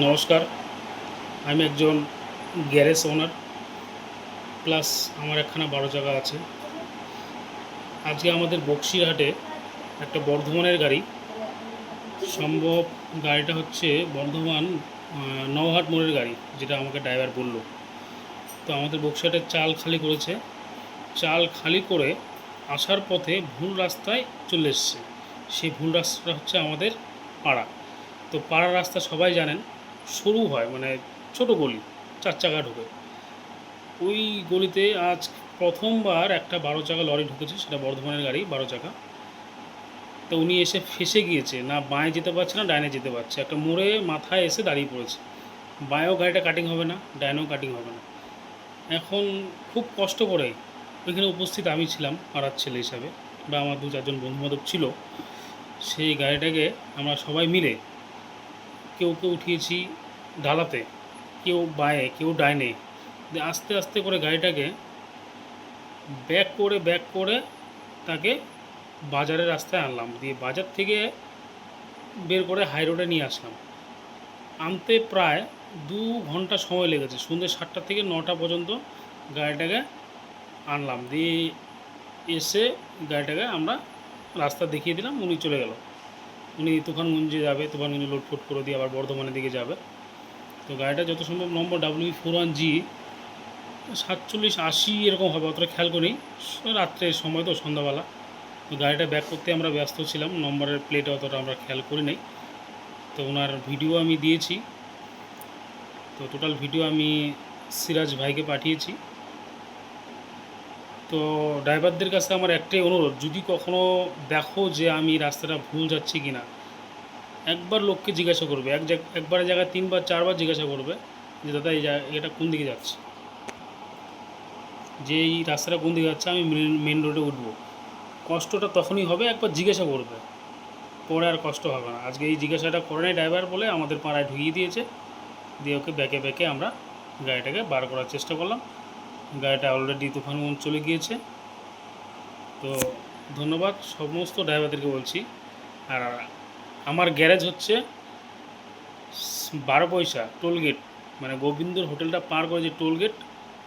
নমস্কার, আমি একজন গ্যারেজ ওনার প্লাস আমার একখানা 12 চাকা আছে। আজকে আমাদের বক্সিরহাটে একটা বর্ধমানের গাড়ি, সম্ভব গাড়িটা হচ্ছে বর্ধমান নওহাট মোড়ের গাড়ি, যেটা আমাকে ড্রাইভার বলল। তো আমাদের বক্সিরহাটে চাল খালি করেছে, চাল খালি করে আসার পথে ভুল রাস্তায় চলে এসছে। সেই ভুল রাস্তাটা হচ্ছে আমাদের পাড়া। তো পাড়ার রাস্তা সবাই জানেন, সরু হয়, মানে ছোট গলি, 4 চাকা ঢোকে। ওই গলিতে আজ প্রথমবার একটা 12 চাকা লরি ঢুকেছে, সেটা বর্ধমানের গাড়ি 12 চাকা। তো উনি এসে ফেঁসে গিয়েছে, না বাঁয়ে যেতে পারছে না ডাইনে যেতে পারছে, একটা মোড়ে মাথায় এসে দাঁড়িয়ে পড়েছে। বাঁয়েও গাড়িটা কাটিং হবে না, ডাইনেও কাটিং হবে না। এখন খুব কষ্ট করে ওইখানে উপস্থিত আমি ছিলাম পাড়ার ছেলে হিসাবে, বা আমার 2-4 জন বন্ধুবান্ধব ছিল। সেই গাড়িটাকে আমরা সবাই মিলে কেউ কেউ উঠিয়েছি ডালাতে, কেউ বাঁয়ে, কেউ ডাইনে, দিয়ে আস্তে আস্তে করে গাড়িটাকে ব্যাক করে তাকে বাজারের রাস্তায় আনলাম, দিয়ে বাজার থেকে বের করে হাই রোডে নিয়ে আসলাম। আনতে প্রায় 2 ঘন্টা সময় লেগেছে, সন্ধ্যে 7টা থেকে 9টা পর্যন্ত গাড়িটাকে আনলাম। দিয়ে এসে গাড়িটাকে আমরা রাস্তা দেখিয়ে দিলাম, উনি চলে গেল। উনি তুফানগঞ্জে যাবে, তুফানগঞ্জে লোডফোড করে দিয়ে আবার বর্ধমানের দিকে যাবে। তো গাড়িটা যত সম্ভব নম্বর WE41G 4780 এরকম হবে, অতটা খেয়াল করি, রাত্রের সময় তো, সন্ধ্যাবেলা। তো গাড়িটা ব্যাক করতে আমরা ব্যস্ত ছিলাম, নম্বরের প্লেটে অতটা আমরা খেয়াল করি নাই। তো ওনার ভিডিও আমি দিয়েছি, তো টোটাল ভিডিও আমি সিরাজ ভাইকে পাঠিয়েছি। তো ড্রাইভারদের কাছে আমার একটাই অনুরোধ, যদি কখনও দেখো যে আমি রাস্তাটা ভুল যাচ্ছি কি না, একবার লোককে জিজ্ঞাসা করবে, একবারের জায়গায় 3-4বার জিজ্ঞাসা করবে যে দাদা এটা কোন দিকে যাচ্ছে, যে এই রাস্তাটা কোন দিকে যাচ্ছে, আমি মেন রোডে উঠবো। কষ্টটা তখনই হবে, একবার জিজ্ঞাসা করবে, পরে আর কষ্ট হবে না। আজকে এই জিজ্ঞাসাটা করে নাই ড্রাইভার বলে আমাদের পাড়ায় ঢুকিয়ে দিয়েছে, দিয়ে ওকে ব্যাকে আমরা গাড়িটাকে বার করার চেষ্টা করলাম। গাড়িটা অলরেডি তুফানগঞ্জ চলে গিয়েছে। তো ধন্যবাদ সমস্ত ড্রাইভারদেরকে বলছি। আর আমার গ্যারেজ হচ্ছে 12 পয়সা টোলগেট, মানে গোবিন্দর হোটেলটা পার করে যে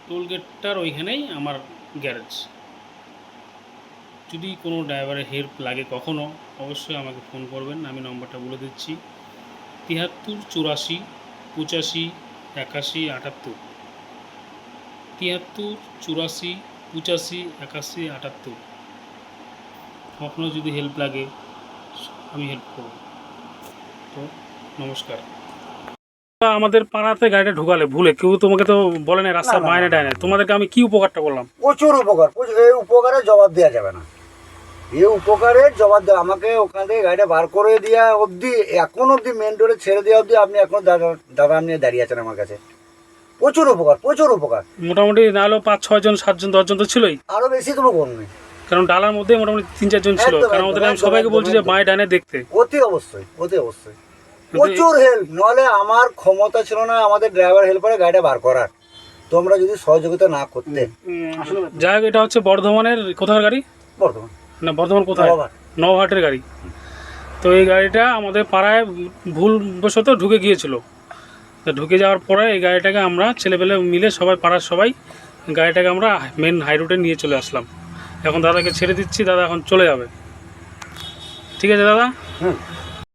টোলগেটটার ওইখানেই আমার গ্যারেজ। যদি কোনো ড্রাইভারের হেল্প লাগে কখনও, অবশ্যই আমাকে ফোন করবেন, আমি নম্বরটা বলে দিচ্ছি 73 84 85 81 78, 73 84 85 81 78। কখনও যদি হেল্প লাগে আমি হেল্প করব। তো নমস্কার। আমাদের পাড়াতে গাড়িটা ঢুকালে ভুলে, কেউ তোমাকে তো বলে না রাস্তা বাইরে ডায় না, তোমাদেরকে আমি কি উপকারটা করলাম? প্রচুর উপকার, এই উপকারের জবাব দেওয়া যাবে না। এই উপকারের জবাব দেওয়া, আমাকে ওখান থেকে গাড়িটা বার করে দেওয়া অবধি, এখন অবধি মেন রোডে ছেড়ে দেওয়া অবধি আপনি এখন দাদা আপনি দাঁড়িয়ে আছেন আমার কাছে। প্রচুর উপকার, প্রচুর উপকার। মোটামুটি না হলেও 5-6 জন 7 জন 10 জন তো ছিলই, আরো বেশি তো করবে, কারণ ডালার মধ্যে মোটামুটি 3-4 জন ছিল। কারণ ওদের আমি সবাইকে বলছি যে বাঁয়ে ডানে দেখতে। অতি অবশ্যই, অতি অবশ্যই প্রচুর হেল্প। নাহলে আমার ক্ষমতা ছিল না আমাদের ড্রাইভার হেল্পারে গাড়িটা বার করার, তোমরা যদি সহযোগিতা না করতে। যাই হোক, এটা হচ্ছে বর্ধমানের কোথাকার গাড়ি? বর্ধমান না, বর্ধমান কোথায়? নওহাটের গাড়ি। তো এই গাড়িটা আমাদের পাড়ায় ভুলবশত ঢুকে গিয়েছিল। তো ঢুকে যাওয়ার পরে এই গাড়িটাকে আমরা ছেলেপেলে মিলে সবাই, পাড়ার সবাই, গাড়িটাকে আমরা মেন হাই রোডে নিয়ে চলে আসলাম। এখন দাদাকে ছেড়ে দিচ্ছি, দাদা এখন চলে যাবে। ঠিক আছে দাদা?